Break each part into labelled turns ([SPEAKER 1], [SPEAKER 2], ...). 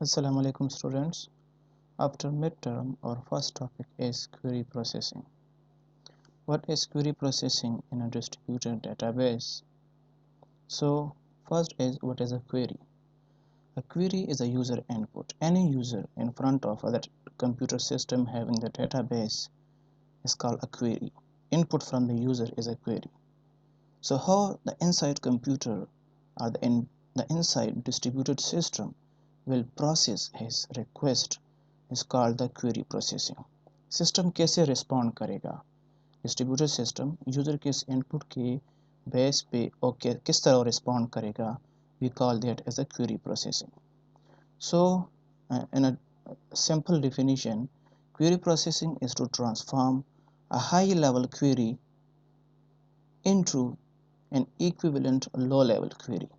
[SPEAKER 1] Assalamu alaikum students. After midterm, our first topic is query processing. What is query processing in a distributed database? So first is, what is a query? A query is a user input. Any user in front of other computer system having the database is called a query. Input from the user is a query. So how the inside computer or the inside distributed system will process his request is called the query processing. System कैसे respond करेगा, distributed system user के इस input के base पे और किस तरह respond करेगा, we call that as a query processing. So in a simple definition, query processing is to transform a high level query into an equivalent low level query.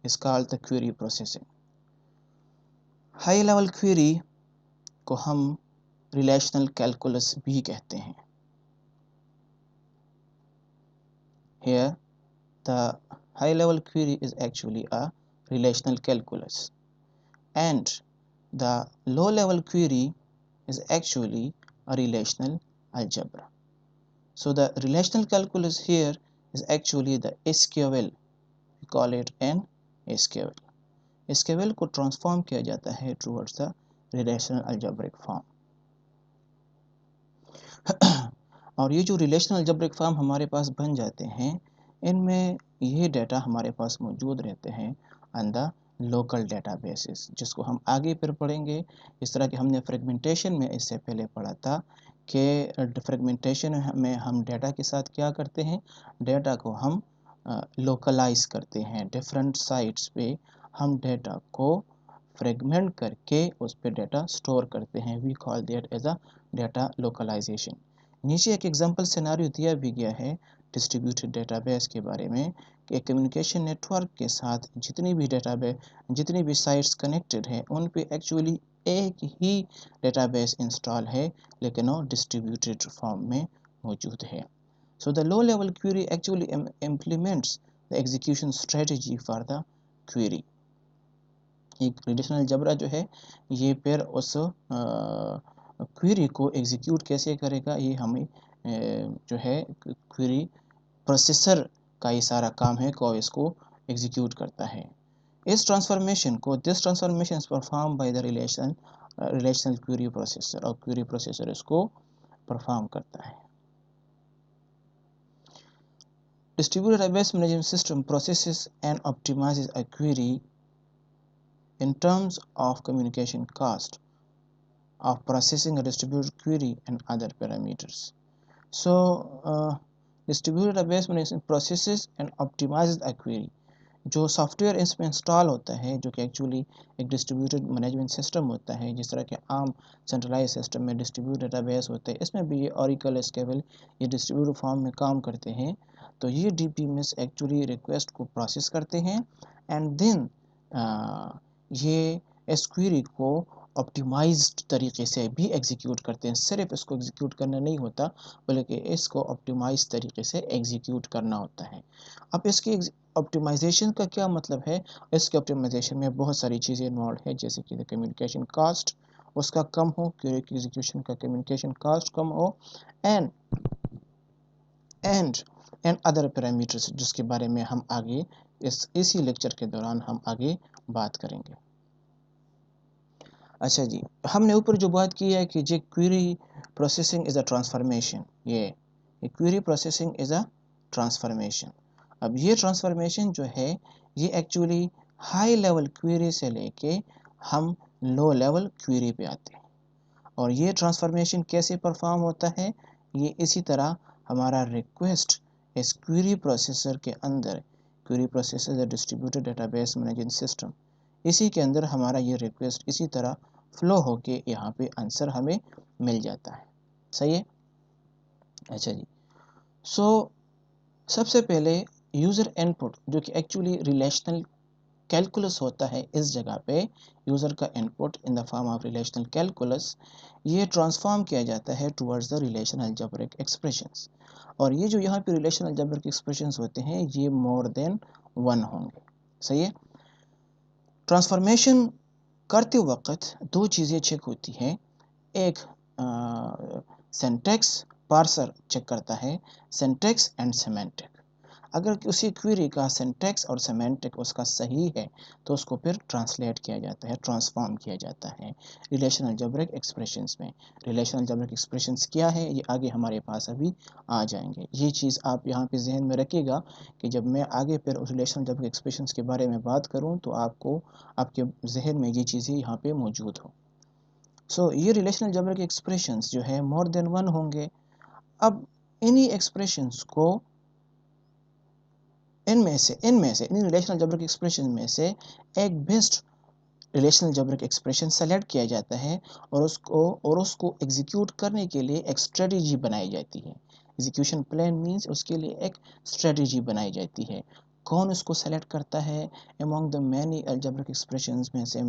[SPEAKER 1] Is called the query processing. High level query को हम relational calculus भी कहते हैं. Here the high level query is actually a relational calculus and the low level query is actually a relational algebra. So the relational calculus here is actually the SQL. We call it an SQL. SQL को transform किया जाता है towards the relational algebraic form. और ये जो relational algebraic form हमारे पास बन जाते हैं, इनमें ये डाटा हमारे पास मौजूद रहते हैं ऑन द लोकल डेटाबेसेस, जिसको हम आगे फिर पढ़ेंगे. इस तरह के हमने फ्रेगमेंटेशन में इससे पहले पढ़ा था कि फ्रेगमेंटेशन में हम डाटा के साथ क्या करते हैं, डाटा को हम लोकलाइज करते हैं. डिफरेंट साइट्स पे हम डाटा को फ्रेगमेंट करके उस पर डाटा स्टोर करते हैं. We call that as a data localization. नीचे एक एग्जांपल सिनेरियो दिया भी गया है डिस्ट्रीब्यूटेड डेटाबेस के बारे में कि एक कम्युनिकेशन नेटवर्क के साथ जितनी भी साइट्स कनेक्टेड हैं उन पे एक्चुअली एक ही डेटाबेस इंस्टॉल है, लेकिन वो डिस्ट्रीब्यूटेड फॉर्म में मौजूद है. So the low level query actually implements the execution strategy for the query. एक रिलेशनल अलजेब्रा जो है ये फिर उस क्वेरी को एग्जीक्यूट कैसे करेगा, ये हमें जो है क्वेरी प्रोसेसर का ये सारा काम है को इसको एग्जीक्यूट करता है. This transformation is perform by the relational query processor, और क्वेरी प्रोसेसर इसको परफॉर्म करता है. Distributed database management system processes and optimises a query in terms of communication cost of processing a distributed query and other parameters. So distributed database management processes and optimizes a query. जो software इसमें install होता है, जो कि actually एक distributed management system होता है, जिस तरह के आम सेंट्रलाइज सिस्टम में डिस्ट्रीब्यूटेड डेटाबेस होते हैं, इसमें भी ये ऑरिकल, एसक्यूएल ये डिस्ट्रीब्यूटेड फॉर्म में काम करते हैं. तो ये डीबीएमएस एक्चुअली रिक्वेस्ट को प्रोसेस करते हैं एंड देन ये इस क्वेरी को ऑप्टिमाइज्ड तरीके से भी एग्जीक्यूट करते हैं. सिर्फ इसको एग्जीक्यूट करना नहीं होता, बल्कि इसको ऑप्टिमाइज तरीके से एग्जीक्यूट करना होता है. अब इसकी ऑप्टिमाइजेशन का क्या मतलब है? इसके ऑप्टिमाइजेशन में बहुत सारी चीज़ें इन्वॉल्व है, जैसे कि कम्युनिकेशन कास्ट उसका कम हो, क्वेरी की एग्जीक्यूशन का कम्युनिकेशन कास्ट कम हो, एंड अदर पैरामीटर्स, जिसके बारे में हम आगे इसी लेक्चर के दौरान हम आगे बात करेंगे. अच्छा जी, हमने ऊपर जो बात की है कि जे query processing is a transformation, ये query processing is a transformation. अब ये ट्रांसफॉर्मेशन जो है ये एक्चुअली हाई लेवल क्वेरी से लेके हम लो लेवल क्वेरी पे आते हैं. और ये ट्रांसफॉर्मेशन कैसे परफॉर्म होता है, ये इसी तरह हमारा रिक्वेस्ट इस क्वेरी प्रोसेसर के अंदर, query processor distributed database management system, इसी के अंदर हमारा ये रिक्वेस्ट इसी तरह फ्लो होके यहाँ पे आंसर हमें मिल जाता है. सही है. अच्छा जी, सो सबसे पहले यूज़र इनपुट जो कि एक्चुअली रिलेशनल कैलकुलस होता है, इस जगह पे यूज़र का input in the form of relational calculus ये ट्रांसफॉर्म किया जाता है towards the relational algebraic expressions. और ये जो यहाँ पे रिलेशनल अलजेब्रिक एक्सप्रेशंस होते हैं ये मोर देन वन होंगे. सही है. ट्रांसफॉर्मेशन करते वक्त दो चीज़ें चेक होती हैं, एक सिंटैक्स पार्सर चेक करता है, सिंटैक्स एंड सिमेंटिक। अगर उसी क्वेरी का सिंटैक्स और सिमेंटिक उसका सही है तो उसको फिर ट्रांसलेट किया जाता है, ट्रांसफॉर्म किया जाता है रिलेशनल अलजेब्रिक एक्सप्रेशंस में। रिलेशनल अलजेब्रिक एक्सप्रेशंस क्या है ये आगे हमारे पास अभी आ जाएंगे। ये चीज़ आप यहाँ पे जहन में रखिएगा कि जब मैं आगे फिर उस रिलेशनल अलजेब्रिक एक्सप्रेशंस के बारे में बात करूँ तो आपको आपके जहन में ये चीज़ें यहाँ पे मौजूद हो। सो ये रिलेशनल अलजेब्रिक एक्सप्रेशंस जो है मोर देन वन होंगे। अब इन्हीं एक्सप्रेशंस को इन रिलेशनल अलजेब्रिक एक्सप्रेशन में से एक best relational algebraic expression select किया जाता है और उसको एग्जीक्यूट करने के लिए एक स्ट्रेटजी बनाई जाती है। एग्जीक्यूशन प्लान मींस उसके लिए एक स्ट्रेटजी बनाई जाती है। कौन उसको सेलेक्ट करता है? Among the many algebraic expressions में से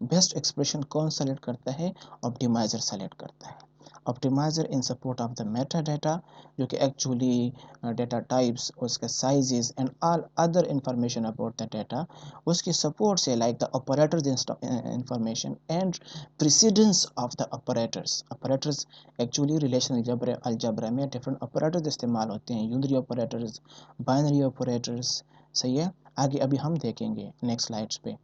[SPEAKER 1] बेस्ट एक्सप्रेशन कौन सेलेक्ट करता है? ऑप्टिमाइजर सेलेक्ट करता है। Optimizer in support of the meta data, जो कि एक्चुअली डेटा टाइप्स, उसके sizes and all other information about the data, उसकी सपोर्ट से like the operators information and precedence of the operators actually relational algebra में different operators इस्तेमाल होते हैं, unary operators, binary operators. सही है, आगे अभी हम देखेंगे नेक्स्ट स्लाइड्स पे।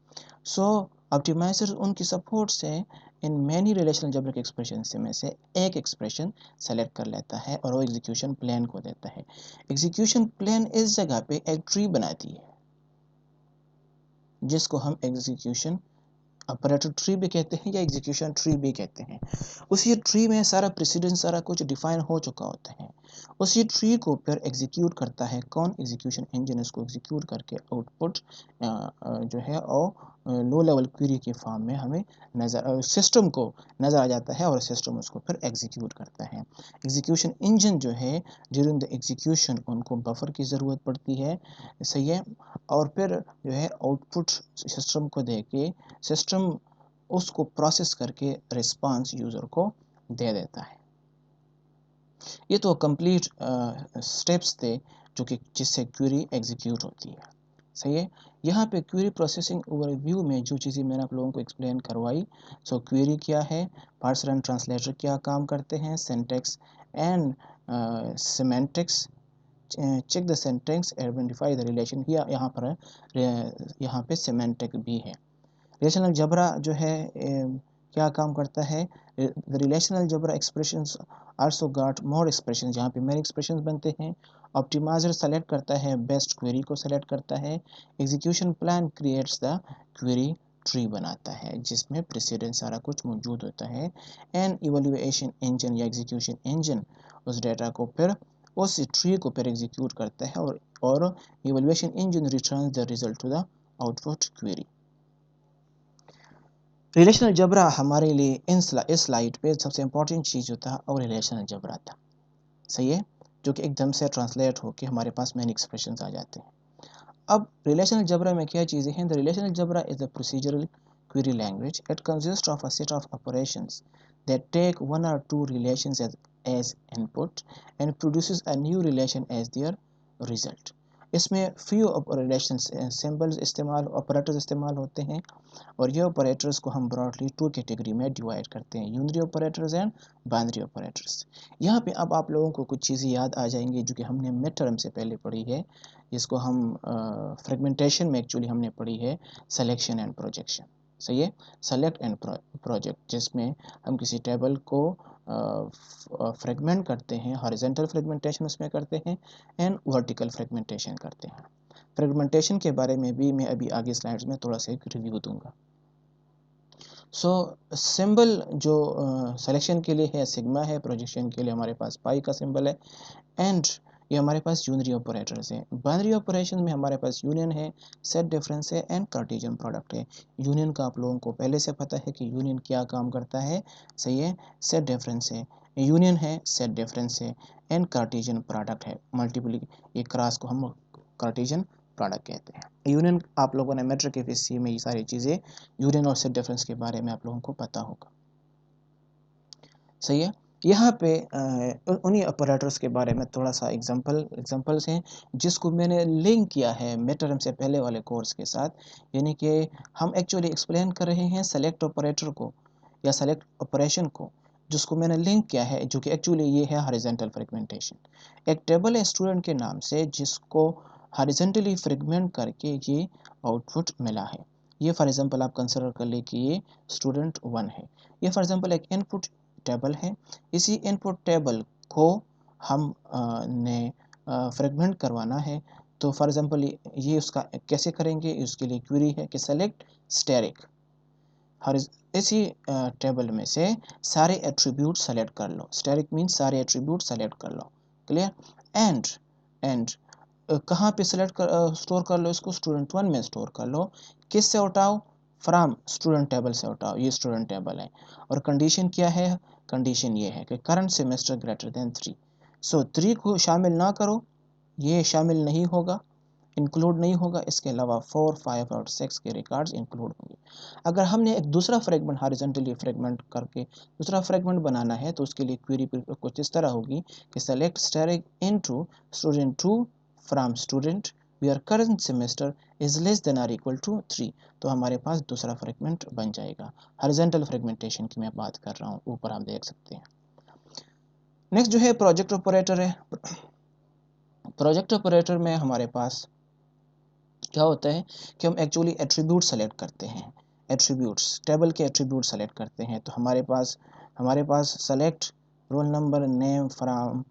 [SPEAKER 1] सो ऑप्टिमाइजर उनकी सपोर्ट से in many relational algebraic expression में से एक एक्सप्रेशन सेलेक्ट कर लेता है और वो एग्जीक्यूशन प्लान को देता है। एग्जीक्यूशन प्लान इस जगह पे एक ट्री बनाती है जिसको हम एग्जीक्यूशन ऑपरेटर ट्री भी कहते हैं या एग्जीक्यूशन ट्री भी कहते हैं। उसी ट्री में सारा प्रेसिडेंस, सारा कुछ डिफाइन हो चुका होता है। उसी ट्री को फिर एग्जीक्यूट करता है कौन? एग्जीक्यूशन इंजन उसको एग्जीक्यूट करके आउटपुट जो है और लो लेवल क्वेरी के फॉर्म में हमें सिस्टम को नज़र आ जाता है और सिस्टम उसको फिर एग्जीक्यूट करता है। एग्जीक्यूशन इंजन जो है ड्यूरिंग द एग्जीक्यूशन उनको बफर की ज़रूरत पड़ती है। सही है, और फिर जो है आउटपुट सिस्टम को दे के सिस्टम उसको प्रोसेस करके रिस्पांस यूज़र को दे देता है। ये तो कंप्लीट स्टेप्स थे जो कि जिससे क्वेरी एग्जीक्यूट होती है। सही है, यहाँ पे क्वेरी प्रोसेसिंग ओवरव्यू में जो चीज़ें मैंने आप लोगों को एक्सप्लेन करवाई, सो क्वेरी क्या है, पार्सर एंड ट्रांसलेटर क्या काम करते हैं, syntax and semantics, check the syntax, identify the relation, यहाँ पे सिमेंटिक भी है। रिलेशनल अलजेब्रा जो है क्या काम करता है? Relational algebra expressions also got more expression, जहाँ पे मेरे एक्सप्रेशंस बनते हैं। ऑप्टिमाइजर सेलेक्ट करता है बेस्ट क्वेरी को सेलेक्ट करता है। Execution plan creates the query tree बनाता है जिसमें प्रेसिडेंस सारा कुछ मौजूद होता है। एंड इवैल्यूएशन इंजन या एग्जीक्यूशन इंजन उस डेटा को फिर उस ट्री को फिर एग्जीक्यूट करता है और evaluation engine returns the result to the output query. Relational algebra हमारे लिए इस स्लाइड पे सबसे इंपॉर्टेंट चीज़ जो था और रिलेशनल अलजेब्रा था। सही है, जो कि एकदम से ट्रांसलेट होकर हमारे पास मेन एक्सप्रेशंस आ जाते हैं। अब रिलेशनल अलजेब्रा में क्या चीज़ें हैं? The relational algebra is a procedural query language. It consist of a set of operations that take one or two relations as input and produces a new relation as their result. इसमें few relation symbols operators इस्तेमाल होते हैं और ये operators को हम broadly two category में divide करते हैं, unary operators and binary operators. यहाँ पे अब आप लोगों को कुछ चीज़ें याद आ जाएंगी जो कि हमने मिड टर्म से पहले पढ़ी है, जिसको हम फ्रेगमेंटेशन में एक्चुअली हमने पढ़ी है, सिलेक्शन एंड प्रोजेक्शन। सही है, सेलेक्ट एंड प्रोजेक्ट, जिसमें हम किसी टेबल को फ्रेगमेंट करते हैं, हॉरिजॉन्टल फ्रेगमेंटेशन उसमें करते हैं एंड वर्टिकल फ्रेगमेंटेशन करते हैं। फ्रेगमेंटेशन के बारे में भी मैं अभी आगे स्लाइड्स में थोड़ा सा एक रिव्यू दूंगा। सो सिंबल जो सिलेक्शन के लिए है सिग्मा है, प्रोजेक्शन के लिए हमारे पास पाई का सिंबल है, एंड ये हमारे पास यूनरी ऑपरेटर्स हैं। बाइनरी ऑपरेशन में हमारे पास यूनियन है, सेट डिफरेंस है एंड कार्टेशियन प्रोडक्ट है। यूनियन का आप लोगों को पहले से पता है कि यूनियन क्या काम करता है। सही है, सेट डिफरेंस है, यूनियन है, सेट डिफरेंस है एंड कार्टेशियन प्रोडक्ट है। ये क्रॉस को हम कार्टेशियन प्रोडक्ट कहते हैं। यूनियन आप लोगों ने मेट्रिक एफिशिएंसी में ये सारी चीज़ें यूनियन और सेट डिफरेंस के बारे में आप लोगों को पता होगा। सही है, यहाँ पे उन्हीं ऑपरेटर्स के बारे में थोड़ा सा एग्जांपल्स हैं जिसको मैंने लिंक किया है मिड टर्म से पहले वाले कोर्स के साथ, यानी कि हम एक्चुअली एक्सप्लेन कर रहे हैं सेलेक्ट ऑपरेटर को या सेलेक्ट ऑपरेशन को, जिसको मैंने लिंक किया है, जो कि एक्चुअली ये है हॉरिजॉन्टल फ्रेगमेंटेशन। एक टेबल है स्टूडेंट के नाम से जिसको हॉरिजॉन्टली फ्रेगमेंट करके ये आउटपुट मिला है। ये फॉर एग्जांपल आप कंसिडर कर ले कि ये स्टूडेंट 1 है। ये फॉर एग्जांपल एक इनपुट टेबल है। इसी इनपुट टेबल को हम ने फ्रेगमेंट करवाना है, तो फॉर एग्जांपल ये उसका कैसे करेंगे, उसके लिए क्वेरी है कि सेलेक्ट स्टैटिक, हर इसी टेबल में से सारे एट्रीब्यूट सेलेक्ट कर लो। स्टैटिक मीन्स सारे एट्रीब्यूट सेलेक्ट कर लो, क्लियर। एंड कहाँ पे सेलेक्ट कर स्टोर कर लो, इसको स्टूडेंट 1 में स्टोर कर लो। किस से उठाओ, फ्रॉम स्टूडेंट टेबल से उठाओ, ये स्टूडेंट टेबल है। और कंडीशन क्या है, कंडीशन ये है कि करंट सेमेस्टर ग्रेटर देन 3। सो 3 को शामिल ना करो, ये शामिल नहीं होगा, इंक्लूड नहीं होगा। इसके अलावा 4, 5 और 6 के रिकॉर्ड्स इंक्लूड होंगे। अगर हमने एक दूसरा फ्रेगमेंट हॉरिजॉन्टली फ्रेगमेंट करके दूसरा फ्रेगमेंट बनाना है, तो उसके लिए क्वेरी कुछ इस तरह होगी कि select static into student 2 from student where current semester is less than और इक्वल टू 3। तो हमारे पास दूसरा फ्रेगमेंट बन जाएगा। हॉरिजॉन्टल फ्रेगमेंटेशन की मैं बात कर रहा हूँ, ऊपर आप देख सकते हैं। नेक्स्ट जो है प्रोजेक्ट ऑपरेटर है। प्रोजेक्ट ऑपरेटर में हमारे पास क्या होता है कि हम एक्चुअली एट्रीब्यूट सेलेक्ट करते हैं, एट्रीब्यूट्स टेबल के एट्रीब्यूट सेलेक्ट करते हैं। तो हमारे पास select roll number name from,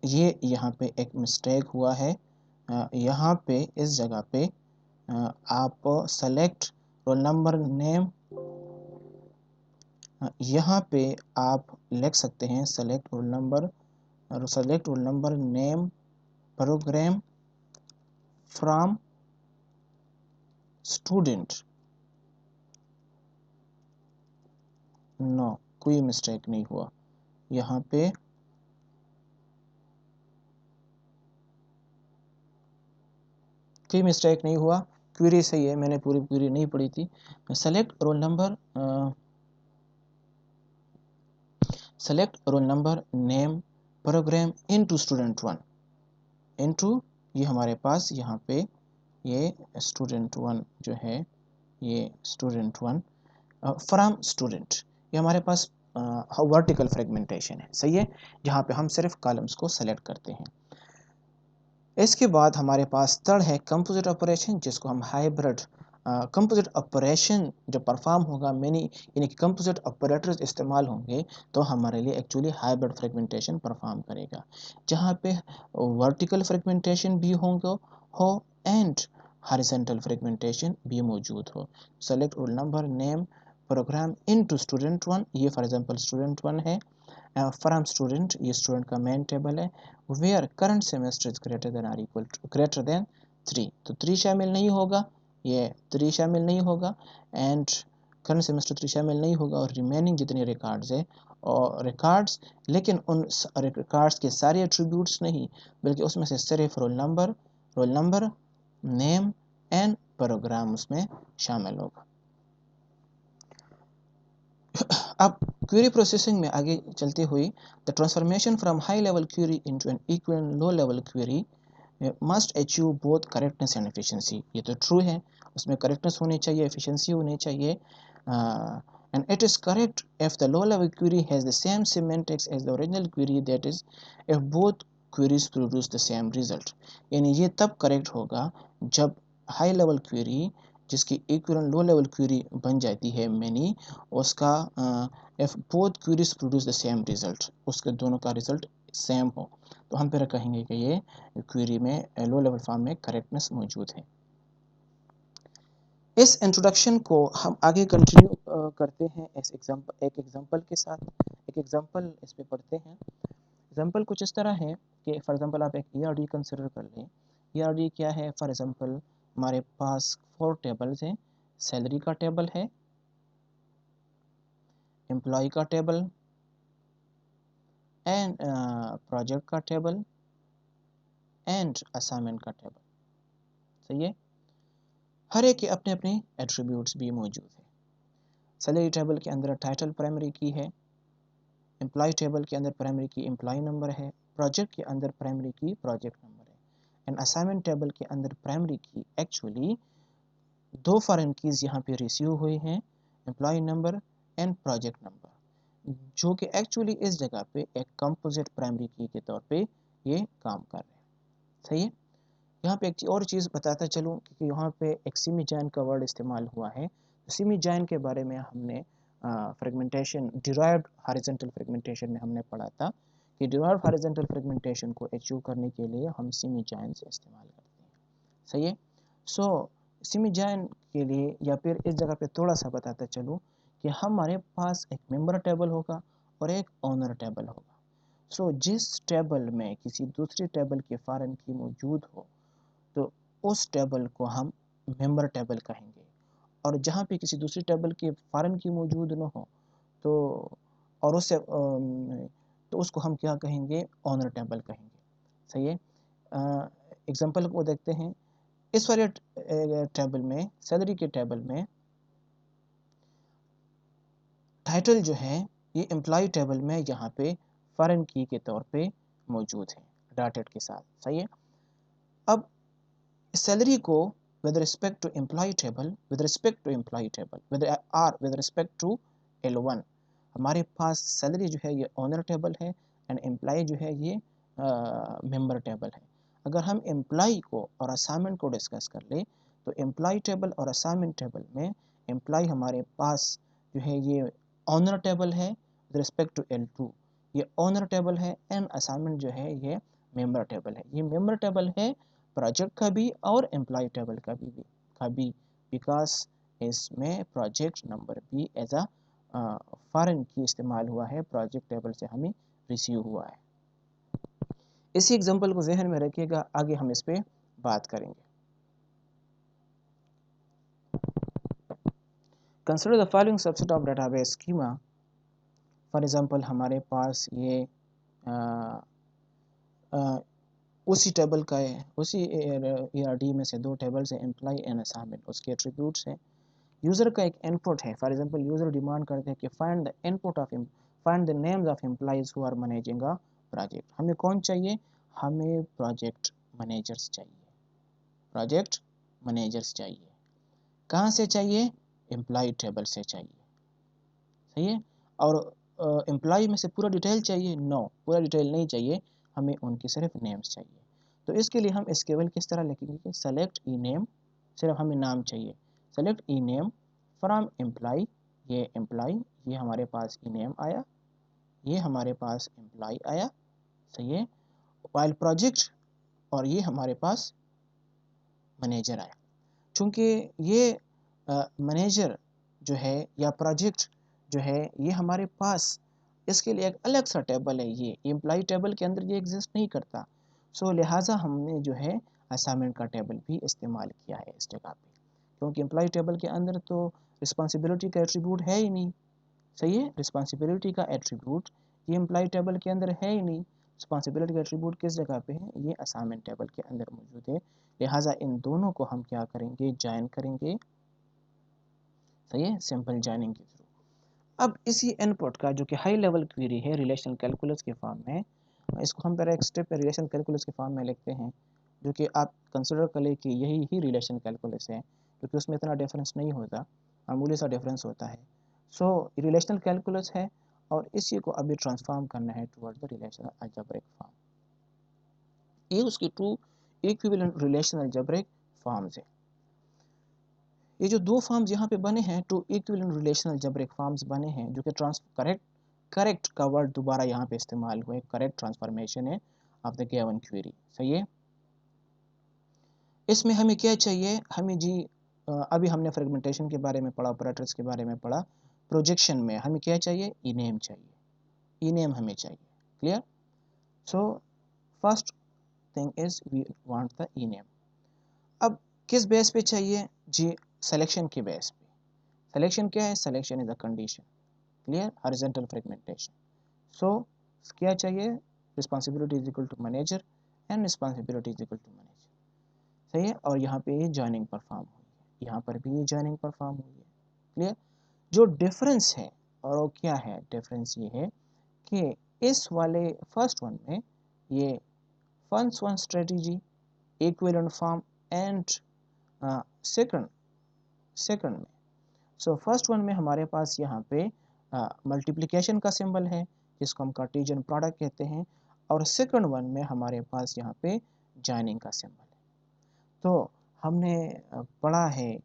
[SPEAKER 1] ये यहाँ पे एक मिस्टेक हुआ है। यहाँ पे इस जगह पे आप सेलेक्ट रोल नंबर नेम, यहाँ पे आप लिख सकते हैं select roll number name program from student. No, कोई मिस्टेक नहीं हुआ यहाँ पे। कोई मिस्टेक नहीं हुआ, क्वेरी सही है, मैंने पूरी क्वेरी नहीं पढ़ी थी। Select roll number name program into student 1 into, ये हमारे पास यहाँ पे ये स्टूडेंट 1 जो है, ये स्टूडेंट 1 फ्रॉम स्टूडेंट, ये हमारे पास वर्टिकल फ्रेगमेंटेशन है, सही है, जहाँ पे हम सिर्फ कॉलम्स को सेलेक्ट करते हैं। इसके बाद हमारे पास थर्ड है कंपोजिट ऑपरेशन, जिसको हम हाइब्रिड कंपोजिट ऑपरेशन जब परफॉर्म होगा, मैनी यानी कि कंपोजिट ऑपरेटर्स इस्तेमाल होंगे, तो हमारे लिए एक्चुअली हाइब्रिड फ्रेगमेंटेशन परफॉर्म करेगा, जहाँ पे वर्टिकल फ्रेगमेंटेशन भी होंगे हो एंड हॉरिजॉन्टल फ्रेगमेंटेशन भी मौजूद हो। Select roll number name program into student 1, ये फॉर एग्जांपल स्टूडेंट 1 है। फ्रॉम स्टूडेंट, ये स्टूडेंट का मेन टेबल है। Where current semester is greater than और इक्वल टू ग्रेटर देन 3, तो 3 शामिल नहीं होगा, ये 3 शामिल नहीं होगा एंड करंट सेमेस्टर 3 शामिल नहीं होगा। और रिमेनिंग जितने रिकॉर्ड्स है और रिकॉर्ड्स, लेकिन उन रिकॉर्ड्स के सारे एट्रीब्यूट्स नहीं, बल्कि उसमें से सिर्फ roll number name and program उसमें शामिल होगा। अब क्वेरी प्रोसेसिंग में आगे चलते हुए, the transformation from high level query into an equal low level query must achieve both correctness and efficiency. ये तो ट्रू है, उसमें करेक्टनेस होनी चाहिए, एफिशिएंसी होनी चाहिए। And it is correct if the low level query has the same semantics as the original query, that is if both queries produce the same result. यानी ये तब करेक्ट होगा जब हाई लेवल क्वेरी जिसकी equivalent low level query बन जाती है many, उसका if both queries produce the same result, उसके दोनों का रिजल्ट सेम हो, तो हम फिर कहेंगे कि ये क्वेरी में लो लेवल फॉर्म में करेक्टनेस मौजूद है। इस इंट्रोडक्शन को हम आगे कंटिन्यू करते हैं एक एग्जांपल के साथ। एक एग्जांपल इस पे पढ़ते हैं। एग्जांपल कुछ इस तरह है कि फॉर एग्जांपल आप एक ईआरडी कंसिडर कर लें। ईआरडी क्या है, फॉर एग्जांपल हमारे पास 4 टेबल्स हैं। सैलरी का टेबल है, एम्प्लॉय का टेबल एंड प्रोजेक्ट का टेबल एंड असाइनमेंट का टेबल, सही है। हर एक के अपने अपने एट्रीब्यूट्स भी मौजूद है। सैलरी टेबल के अंदर टाइटल प्राइमरी की है, एम्प्लॉय टेबल के अंदर प्राइमरी की एम्प्लॉय नंबर है, प्रोजेक्ट के अंदर प्राइमरी की प्रोजेक्ट नंबर है, एंड असाइनमेंट टेबल के अंदर प्राइमरी की एक्चुअली दो फॉरेन कीज यहाँ पे रिसीव हुई हैं, employee number and project number, जो कि एक्चुअली इस जगह पे एक कंपोजिट प्राइमरी की के तौर पे ये काम कर रहे हैं। सही है। यहाँ पे एक और चीज़ बताता चलूँ कि यहाँ पे एक सिमी जॉइन का वर्ड इस्तेमाल हुआ है। सिमी जॉइन के बारे में हमने फ्रेगमेंटेशन डिराइव्ड हॉरिजॉन्टल फ्रेगमेंटेशन में हमने पढ़ा था कि डिराइव्ड हॉरिजॉन्टल फ्रेगमेंटेशन को अचीव करने के लिए हम सिमी जॉइन से इस्तेमाल करते हैं। सही है। सो सिमी जॉइन के लिए या फिर इस जगह पे थोड़ा सा बताता चलूँ कि हमारे पास एक मेंबर टेबल होगा और एक ओनर टेबल होगा। सो जिस टेबल में किसी दूसरे टेबल के फॉरेन की मौजूद हो तो उस टेबल को हम मेंबर टेबल कहेंगे, और जहाँ पे किसी दूसरी टेबल के फॉरेन की मौजूद न हो तो और उससे तो उसको हम क्या कहेंगे, ओनर टेबल कहेंगे। सही है। एग्जांपल को देखते हैं। इस वाले टेबल में, सैलरी के टेबल में टाइटल जो है ये एम्प्लॉय टेबल में यहाँ पे फॉरेन की के तौर पे मौजूद है डॉटेड के साथ। सही है। अब सैलरी को with respect to employee table, with respect to employee table, with respect to L1, हमारे पास सैलरी जो है ये ओनर टेबल है एंड एम्प्लॉय जो है ये मेंबर टेबल है। अगर हम एम्प्लॉय को और असाइनमेंट को डिस्कस कर ले तो एम्प्लॉय टेबल और असाइनमेंट टेबल में एम्प्लॉय हमारे पास जो है ये ओनर टेबल है with respect to L2, ये ओनर टेबल है, एंड असाइनमेंट जो है ये मेंबर टेबल है। ये मेंबर टेबल है प्रोजेक्ट का भी और एम्प्लॉय टेबल का भी बिकॉज इसमें प्रोजेक्ट नंबर भी एज अ फॉरेन की इस्तेमाल हुआ है, प्रोजेक्ट टेबल से हमें रिसीव हुआ है। इसी एग्जांपल को जहन में रखिएगा, आगे हम इस पे बात करेंगे। Consider the following subset of database schema. For example हमारे पास ये उसी टेबल का है, उसी ERD में से दो टेबल्स हैं, एम्प्लॉय एंड असाइनमेंट, उसके एट्रीब्यूट्स हैं। यूज़र का एक इनपुट है। फॉर एग्जांपल यूज़र डिमांड करते हैं कि find the input of find the names of employees who are managing a project. हमें कौन चाहिए, हमें प्रोजेक्ट मैनेजर्स चाहिए, प्रोजेक्ट मैनेजर्स चाहिए। कहाँ से चाहिए, एम्प्लॉय टेबल से चाहिए। सही है। और एम्प्लॉय में से पूरा डिटेल चाहिए, नो पूरा डिटेल नहीं चाहिए, हमें उनकी सिर्फ नेम्स चाहिए। तो इसके लिए हम इस केवल किस तरह लिखेंगे कि सेलेक्ट ई नेम, सिर्फ हमें नाम चाहिए, select E name from employ, ये एम्प्लॉय, ये हमारे पास ई नेम आया, ये हमारे पास एम्प्लॉय आया। सही है। वाइल प्रोजेक्ट, और ये हमारे पास मैनेजर आया। चूँकि ये मैनेजर जो है या प्रोजेक्ट जो है ये हमारे पास, इसके लिए एक अलग सा टेबल है, ये एम्प्लॉय टेबल के अंदर ये एग्जिस्ट नहीं करता। सो लिहाजा हमने जो है असाइनमेंट का टेबल भी इस्तेमाल किया है इस जगह पे, क्योंकि एम्प्लॉय टेबल के अंदर तो रिस्पॉन्सिबिलिटी का एट्रीब्यूट है ही नहीं। सही है। रिस्पॉन्सिबिलिटी का एट्रीब्यूट ये एम्प्लॉय टेबल के अंदर है ही नहीं। रिस्पॉन्सिबिलिटी का एट्रीब्यूट किस जगह पे है, ये असाइनमेंट टेबल के अंदर मौजूद है। लिहाजा इन दोनों को हम क्या करेंगे, ज्वाइन करेंगे। सही है, सिंपल ज्वाइनिंग के थ्रू। अब इसी इनपुट का जो कि हाई लेवल क्वेरी है रिलेशनल कैलकुलस के फॉर्म में, इसको हम पहले एक स्टेप पे रिलेशनल कैलकुलस के फॉर्म में लिखते हैं, जो कि आप कंसिडर कर ले कि यही ही रिलेशनल कैलकुलस है, क्योंकि उसमें इतना डिफरेंस नहीं होता, मामूली सा डिफरेंस होता है। सो रिलेशनल कैलकुलस है और इसी को अभी ट्रांसफॉर्म करना है toward the relational algebraic form. ये उसकी two equivalent relational algebraic forms है। ये जो दो फॉर्म्स यहाँ पे बने हैं, two equivalent relational algebraic forms बने हैं, जो कि करेक्ट का वर्ड दोबारा यहाँ पे इस्तेमाल हुआ है, करेक्ट ट्रांसफॉर्मेशन है ऑफ द गिवन क्वेरी। सही है। इसमें हमें क्या चाहिए, हमें जी अभी हमने फ्रेगमेंटेशन के बारे में पढ़ा, ऑपरेटर्स के बारे में पढ़ा, प्रोजेक्शन में हमें क्या चाहिए, ई नेम चाहिए, ई नेम हमें चाहिए। Clear. So first thing is we want the E name. अब किस बेस पे चाहिए जी, सिलेक्शन के बेस पे। सिलेक्शन क्या है, selection is a condition. Clear. Horizontal fragmentation. So क्या चाहिए, responsibility is equal to manager and responsibility is equal to manager. सही है। और यहाँ पे ये जॉइनिंग परफॉर्म हुई है, यहाँ पर भी ये जॉइनिंग परफॉर्म हुई है। क्लियर। जो डिफरेंस है और वो क्या है, डिफरेंस ये है कि इस वाले फर्स्ट वन में ये first one strategy equivalent form and second में, सो फर्स्ट वन में हमारे पास यहाँ पे मल्टीप्लिकेशन का सिंबल है जिसको हम कार्टेशियन प्रोडक्ट कहते हैं, और सेकंड वन में हमारे पास यहाँ पे जॉइनिंग का सिंबल है। तो हमने पढ़ा है,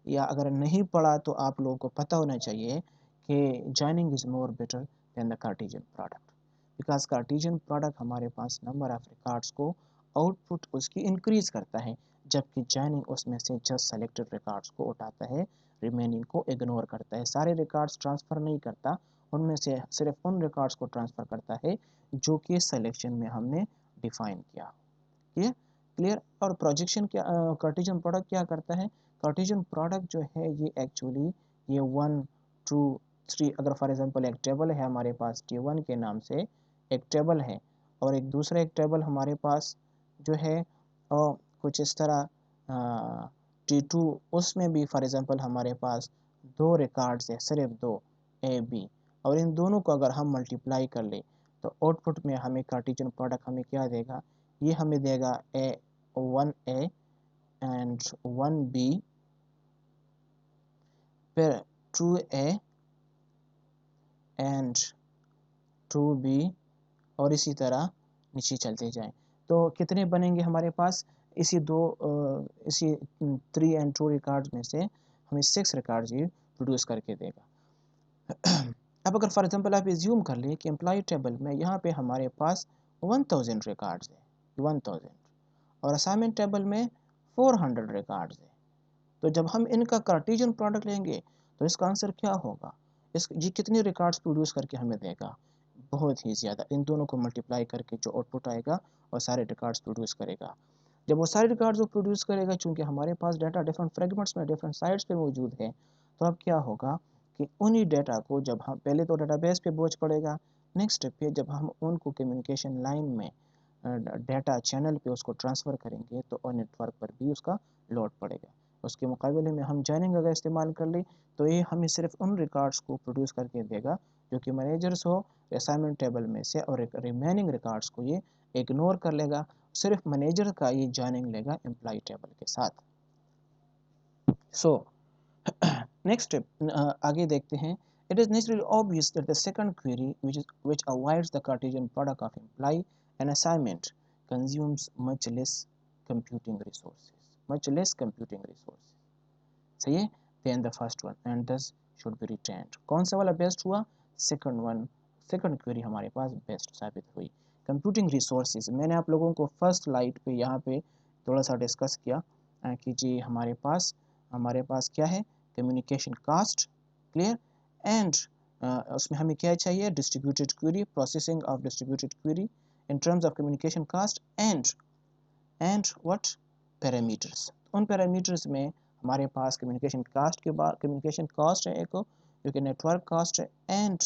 [SPEAKER 1] या अगर नहीं पढ़ा तो आप लोगों को पता होना चाहिए कि joining is more better than the Cartesian product, because Cartesian product हमारे पास नंबर ऑफ रिकॉर्ड्स को आउटपुट उसकी इंक्रीज करता है, जबकि जॉइनिंग उसमें से जस्ट सेलेक्टेड रिकॉर्ड्स को उठाता है, रिमेनिंग को इग्नोर करता है, सारे रिकॉर्ड्स ट्रांसफ़र नहीं करता, उनमें से सिर्फ उन रिकॉर्ड्स को ट्रांसफ़र करता है जो कि सिलेक्शन में हमने डिफाइन किया। Clear clear. और प्रोजेक्शन क्या, कार्टेशियन प्रोडक्ट क्या करता है? कार्टेशियन प्रोडक्ट जो है ये एक्चुअली ये 1 2 3, अगर फॉर एग्जांपल एक टेबल है हमारे पास T1 के नाम से एक टेबल है, और एक दूसरा एक टेबल हमारे पास जो है कुछ इस तरह T2, उसमें भी फॉर एग्जांपल हमारे पास 2 रिकॉर्ड्स है, सिर्फ 2 AB, और इन दोनों को अगर हम मल्टीप्लाई कर ले तो आउटपुट में हमें कार्टेशियन प्रोडक्ट हमें क्या देगा? ये हमें देगा 1A एंड 1B, फिर 2A एंड 2B, और इसी तरह नीचे चलते जाएं। तो कितने बनेंगे हमारे पास? इसी 3 एंड 2 रिकॉर्ड्स में से हमें 6 रिकॉर्ड्स ये प्रोड्यूस करके देगा। अब अगर फॉर एग्जांपल आप एज्यूम कर लें कि एम्प्लॉय टेबल में यहाँ पे हमारे पास 1000 रिकॉर्ड्स है, 1000, और असाइनमेंट टेबल में 400 रिकॉर्ड्स है, तो जब हम इनका कार्टेशियन प्रोडक्ट लेंगे तो इसका आंसर क्या होगा? ये कितने रिकॉर्ड्स प्रोड्यूस करके हमें देगा? बहुत ही ज़्यादा। इन दोनों को मल्टीप्लाई करके जो आउटपुट आएगा और सारे रिकॉर्ड्स प्रोड्यूस करेगा। जब वो सारे रिकॉर्ड्स को प्रोड्यूस करेगा, चूँकि हमारे पास डाटा डिफरेंट फ्रेगमेंट्स में डिफरेंट साइट्स पे मौजूद है, तो अब क्या होगा कि उन्हीं डाटा को जब हम पहले तो डाटाबेस पे बोझ पड़ेगा, नेक्स्ट स्टेप पे जब हम उनको कम्युनिकेशन लाइन में डाटा चैनल पे उसको ट्रांसफ़र करेंगे तो और नेटवर्क पर भी उसका लोड पड़ेगा। उसके मुकाबले में हम जॉइनिंग अगर इस्तेमाल कर लें तो ये हमें सिर्फ उन रिकॉर्ड्स को प्रोड्यूस करके देगा जो कि मैनेजर्स हो असाइनमेंट टेबल में से, और रिमेनिंग रिकॉर्ड्स को ये इग्नोर कर लेगा, सिर्फ मैनेजर का ये जॉइनिंग लेगा एम्प्लॉय टेबल के साथ। सो नेक्स्ट स्टेप आगे देखते हैं। It is naturally obvious that the second query, which avoids the Cartesian product of imply and assignment, consumes much less computing resources. सही है, than the first one, and thus should be retained. कौन सा वाला best हुआ? Second query हमारे पास best साबित हुई। Computing resources मैंने आप लोगों को फर्स्ट स्लाइड पे यहाँ पे थोड़ा सा डिस्कस किया कि जी हमारे पास क्या है? कम्युनिकेशन कास्ट, क्लियर, एंड उसमें हमें क्या चाहिए? Distributed query, processing of distributed query in terms of communication cost and what? Parameters. उन पैरामीटर्स में हमारे पास कम्युनिकेशन कास्ट के बाद कम्युनिकेशन कॉस्ट है एक, जो कि नेटवर्क कास्ट है, एंड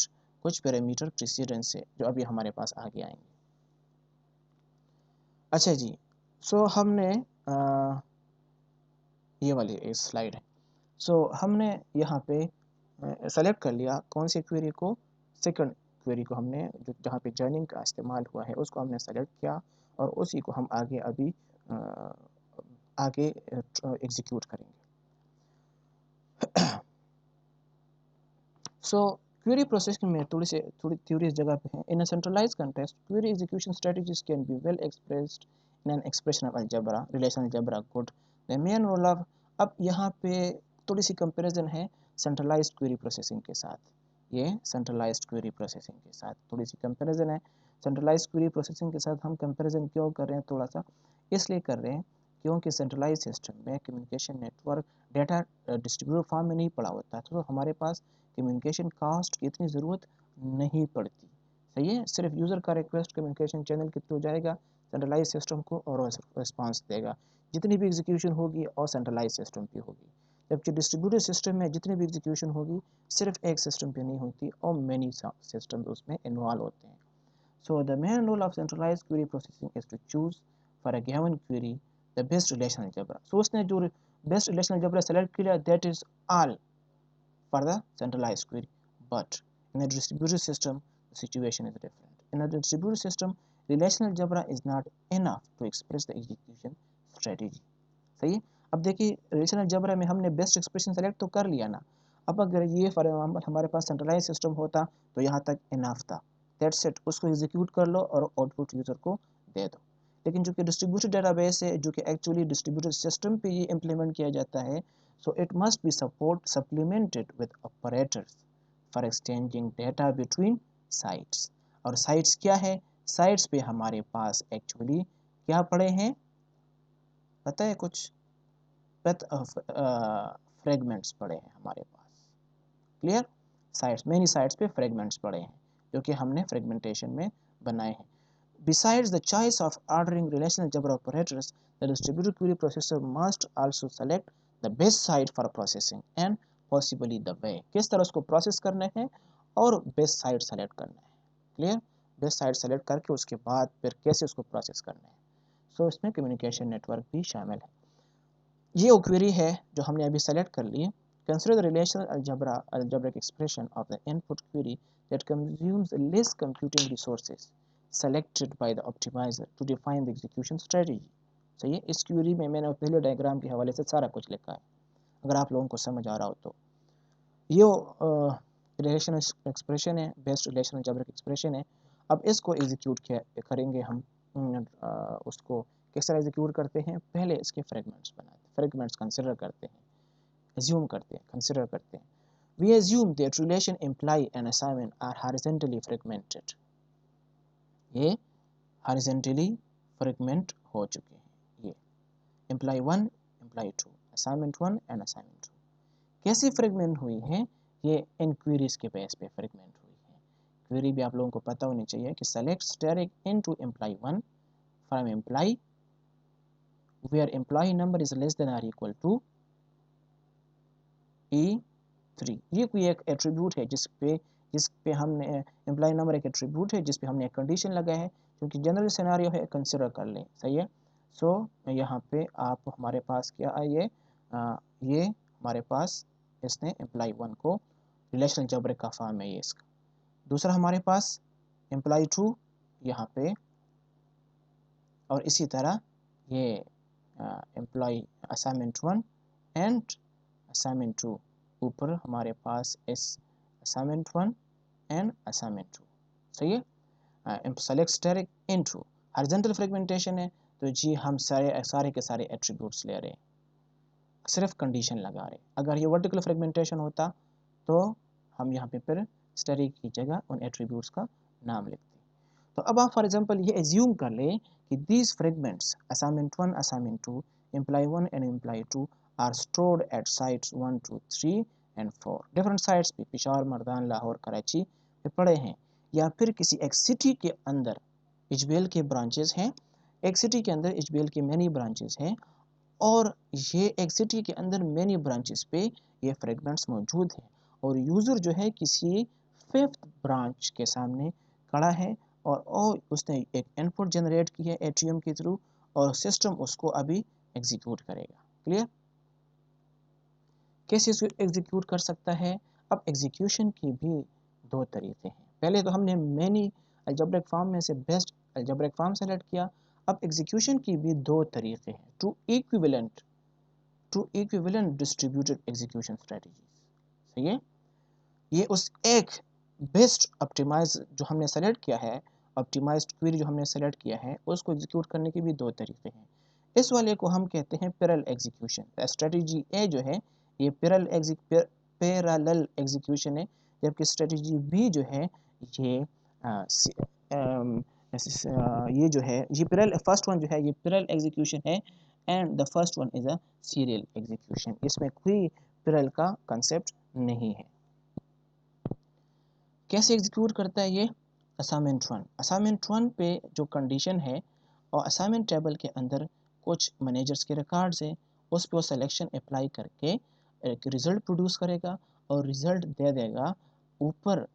[SPEAKER 1] कुछ पैरामीटर प्रेसिडेंस है जो अभी हमारे पास आगे आएंगे। अच्छा जी, सो हमने ये वाली एक स्लाइड है, सो हमने यहाँ पे सेलेक्ट कर लिया कौन सी क्वेरी को? सेकंड क्वेरी को हमने, जो जहाँ पे जॉइनिंग का इस्तेमाल हुआ है उसको हमने सेलेक्ट किया, और उसी को हम आगे एग्जीक्यूट करेंगे। सो क्वेरी प्रोसेसिंग में थोड़ी थ्योरी इस जगह पे है। In a centralised context, query execution strategies can be well expressed in an expression of algebra, relational algebra code. The main role of, अब यहाँ पे थोड़ी सी कंपैरिजन है सेंट्रलाइज्ड क्वेरी प्रोसेसिंग के साथ, ये सेंट्रलाइज्ड क्वेरी प्रोसेसिंग के साथ थोड़ी सी कंपैरिजन है। सेंट्रलाइज्ड क्वेरी प्रोसेसिंग के साथ हम कंपैरिजन क्यों कर रहे हैं? थोड़ा सा इसलिए कर रहे हैं क्योंकि सेंट्रलाइज सिस्टम में communication network data distributed form में नहीं पड़ा होता, तो हमारे पास कम्युनिकेशन कास्ट की इतनी ज़रूरत नहीं पड़ती। सही है, सिर्फ यूज़र का रिक्वेस्ट कम्युनिकेशन चैनल के थ्रू जाएगा सेंट्रलाइज सिस्टम को और रिस्पांस देगा, जितनी भी एग्जीक्यूशन होगी और सेंट्रलाइज सिस्टम पे होगी। जबकि डिस्ट्रीब्यूटेड सिस्टम में जितनी भी एग्जीक्यूशन होगी सिर्फ एक सिस्टम पे नहीं होती और मैनी सिस्टम उसमें इन्वॉल्व होते हैं। So the main role of centralized query processing is to choose for a given query the best relational algebra. So उसने जो best relational algebra select किया, that is all for the centralized query. But in a distributed system, situation is different. In a distributed system, relational algebra is not enough to express the execution strategy. सही है। अब देखिए relational algebra में हमने best expression select तो कर लिया ना। अब अगर ये फॉर एग्जाम्पल हमारे पास सेंट्रलाइज सिस्टम होता तो यहाँ तक इनफ था, दैट्स इट, उसको एग्जीक्यूट कर लो और आउटपुट यूज़र को दे दो। लेकिन जो कि डिस्ट्रीब्यूटेड डेटाबेस है, जो कि एक्चुअली डिस्ट्रीब्यूटेड सिस्टम पे ये इम्प्लीमेंट किया जाता है, so it must be supplemented with operators for exchanging data between sites. और साइट्स क्या है? साइट्स पे हमारे पास एक्चुअली क्या पड़े हैं पता है कुछ? फ्रेगमेंट्स पड़े हैं हमारे पास। क्लियर? साइट्स, मेनी साइट्स पे फ्रेगमेंट्स पड़े हैं जो कि हमने फ्रेगमेंटेशन में बनाए हैं। Besides the choice of ordering relational algebra operators, the distributed query processor must also select the best site for processing and possibly the way. किस तरह उसको प्रोसेस करना है और बेस्ट साइट सेलेक्ट करना है। क्लियर? बेस्ट साइट सेलेक्ट करके उसके बाद फिर कैसे उसको प्रोसेस करना है। सो इसमें कम्युनिकेशन नेटवर्क भी शामिल है। ये वो क्वेरी है जो हमने अभी सेलेक्ट कर ली। Consider the relational algebraic expression of the input query that consumes less computing resources selected by the optimizer to define the execution strategy. सही है। इस क्वेरी में मैंने पहले डायग्राम के हवाले से सारा कुछ लिखा है, अगर आप लोगों को समझ आ रहा हो तो। ये रिलेशनल एक्सप्रेशन है, बेस्ट रिलेशनल अलजेब्रिक एक्सप्रेशन है। अब इसको एग्जीक्यूट करेंगे हम। उसको किस तरह एग्जीक्यूट करते हैं? पहले इसके फ्रेगमेंट्स बनाते हैं, फ्रेगमेंट्स कंसिडर करते हैं, assume करते हैं, कंसिडर करते हैं। We assume that relation imply and assignment are horizontally fragmented. ये horizontally fragment हो चुके हैं। ये imply 1, imply 2, assignment 1 and assignment 2 कैसे फ्रेगमेंट हुई है? ये इन क्वेरीज के बेस पे फ्रेगमेंट हुई है। क्वेरी भी आप लोगों को पता होनी चाहिए कि select steric into imply 1 from imply where imply number is less than or equal to E3। ये कोई एक एट्रीब्यूट है जिस पे हमने एम्प्लॉय नंबर एक एट्रीब्यूट है जिस पे हमने एक कंडीशन लगा है, क्योंकि जनरल सिनेरियो है, कंसिडर कर लें। सही है। सो यहाँ पे आप हमारे पास क्या है, ये हमारे पास इसने एम्प्लॉय 1 को रिलेशनल अलजेब्रिक का फॉर्म है ये इसका। दूसरा हमारे पास एम्प्लॉय 2 यहाँ पे, और इसी तरह ये एम्प्लॉय असाइनमेंट 1 एंड असाइनमेंट 2 ऊपर हमारे पास इस असाइनमेंट 1 एंड असाइनमेंट 2। सही है। Select asterisk into horizontal fragmentation है, तो जी हम सारे के सारे एट्रीब्यूट्स ले रहे हैं, सिर्फ कंडीशन लगा रहे। अगर ये वर्टिकल फ्रेगमेंटेशन होता तो हम यहाँ पे फिर स्टेरिक की जगह उन एट्रीब्यूट्स का नाम लिखते। तो अब आप फॉर एग्जांपल ये एज्यूम कर लें कि these fragments assignment 1, assignment 2, employee 1 and employee 2 are stored at sites 1, 2, 3 and 4। Different sites पे पेशावर, मर्दान, लाहौर, कराची पे पड़े हैं, या फिर किसी एक सिटी के अंदर इजबेल के ब्रांचेस हैं, एक सिटी के अंदर इजबेल के मैनी ब्रांचेस हैं, और ये एक सिटी के अंदर मैनी ब्रांचेस पे ये फ्रेगमेंट्स मौजूद हैं, और यूज़र जो है किसी फिफ्थ ब्रांच के सामने खड़ा है और उसने एक इनपुट जनरेट की है एटीएम के थ्रू, और सिस्टम उसको अभी एग्जीक्यूट करेगा। क्लियर? कैसे इसको एग्जीक्यूट कर सकता है? अब एग्जीक्यूशन की भी दो तरीके हैं। पहले तो हमने मैनी अलजेब्रिक फॉर्म में से बेस्ट अलजेब्रिक फॉर्म सेलेक्ट किया। अब एग्जीक्यूशन की भी दो तरीके हैं, two equivalent distributed execution strategies. सही है। ये उस एक बेस्ट ऑप्टिमाइज जो हमने सेलेक्ट किया है, ऑप्टिमाइज्ड क्वेरी जो हमने सेलेक्ट किया है, उसको एग्जीक्यूट करने के भी दो तरीके हैं। इस वाले को हम कहते हैं पैरेलल एग्जीक्यूशन। स्ट्रेटजी ए जो है ये पैरेलल एग्जीक्यूशन है, जबकि स्ट्रेटजी बी जो है ये जो है ये पैरेलल, फर्स्ट वन जो है ये पैरेलल एग्जीक्यूशन है, and the first one is a serial execution. इसमें कोई पैरेलल का कंसेप्ट नहीं है। कैसे एग्जीक्यूट करता है ये? असाइनमेंट 1 पे जो कंडीशन है और असाइनमेंट टेबल के अंदर कुछ मैनेजर्स के रिकॉर्ड्स हैं, उस पर वो सिलेक्शन अप्लाई करके एक रिज़ल्ट प्रोड्यूस करेगा और रिज़ल्ट दे देगा ऊपर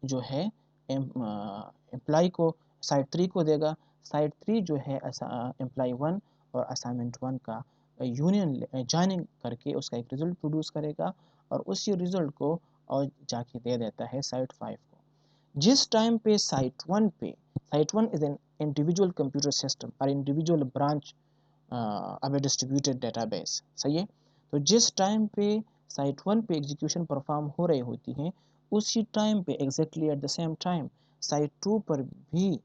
[SPEAKER 1] जो है एम्प्लॉय को, साइड 3 को देगा। साइड 3 जो है एम्प्लॉय 1 और असाइनमेंट 1 का यूनियन जॉइनिंग करके उसका एक रिज़ल्ट प्रोड्यूस करेगा, और उसी रिज़ल्ट को और जाके दे देता है साइड 5 को। जिस टाइम पे site one is an individual computer system और इंडिविजुअल ब्रांच अब डिस्ट्रीब्यूटेड डेटाबेस, सही है। तो जिस टाइम पे साइट वन पे एग्जीक्यूशन परफॉर्म हो रही होती हैं, उसी टाइम पे exactly at the same time site two पर भी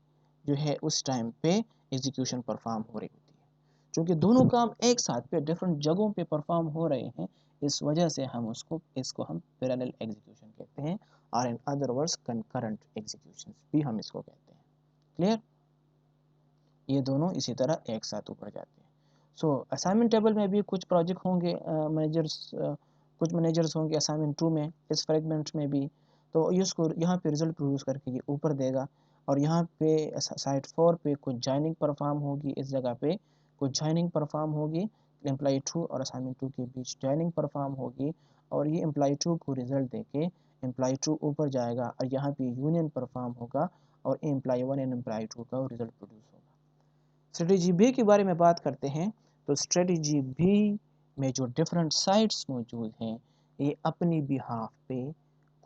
[SPEAKER 1] जो है उस टाइम पे एग्जीक्यूशन परफॉर्म हो रही होती है। क्योंकि दोनों काम एक साथ पे डिफरेंट जगहों पे परफॉर्म हो रहे हैं, इस वजह से हम इसको हम पैरेलल एग्जीक्यूशन कहते हैं, और in other words concurrent execution भी हम इसको कहते हैं। क्लियर? ये दोनों इसी तरह एक साथ ऊपर जाते हैं। सो असाइनमेंट टेबल में भी कुछ प्रोजेक्ट होंगे, कुछ मैनेजर्स होंगे असाइनमेंट 2 में, इस फ्रेगमेंट में भी। तो इसको यहाँ पे रिजल्ट प्रोड्यूस करके ये ऊपर देगा, और यहाँ पे साइट 4 पे कुछ जॉइनिंग परफॉर्म होगी, इस जगह पे कुछ जॉइनिंग परफॉर्म होगी, एम्प्लॉय 2 और असाइनमेंट 2 के बीच जॉइनिंग परफॉर्म होगी, और ये एम्प्लॉय 2 को रिजल्ट देके एम्प्लॉय 2 ऊपर जाएगा, और यहाँ पे यूनियन परफॉर्म होगा, और एम्प्लॉय 1 एंड एम्प्लॉय 2 का रिजल्ट प्रोड्यूस होगा। स्ट्रेटेजी बी के बारे में बात करते हैं, तो स्ट्रेटेजी बी में जो डिफरेंट साइट्स मौजूद हैं, ये अपनी बिहाफ पे